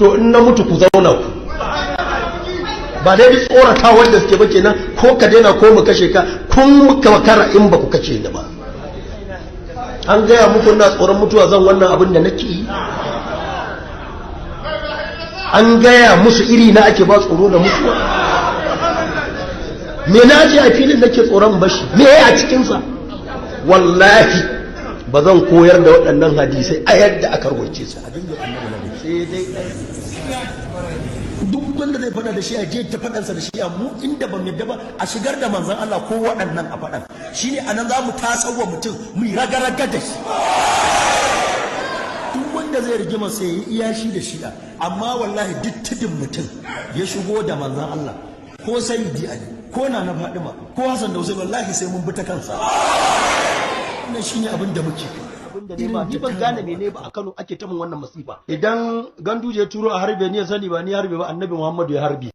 to in na mutu ku zauna ku ba dai tsorata wanda suke ba kenan ko ka daina ko mu kashe ka kun muka makara in ba ku kashe ni ba an gaya muku na tsoron mutuwa zan wannan abin da nake yi an gaya musu iri na ake ba tsoro da mutuwa me na je a filin nake tsoron bashi me a cikinsa wallahi ba zan koyar da waɗannan hadisai a yadda aka rubuce su sai dai duk wanda zai fada da shi a je ta fadansa da shi a mu inda ban yadda ba a shigar da manzon Allah ko waɗannan a fadan shine anan zamu tasawa mutum mu raga-raga da shi duk wanda zai rigima sai ya iya shi da shi'a amma wallahi duk tudun mutum ya shigo da manzon Allah ko sayyidi Ali ko na Fadima ko Hassan da Hussein wallahi sai mun bi ta kansa wannan shine abin da muke abinda ne ba ni ban gane mene ba a Kano ake ta mun wannan masifa idan Ganduje ya turo a harbe ni ya sani ba ni harbe ba Annabi Muhammadu ya harbi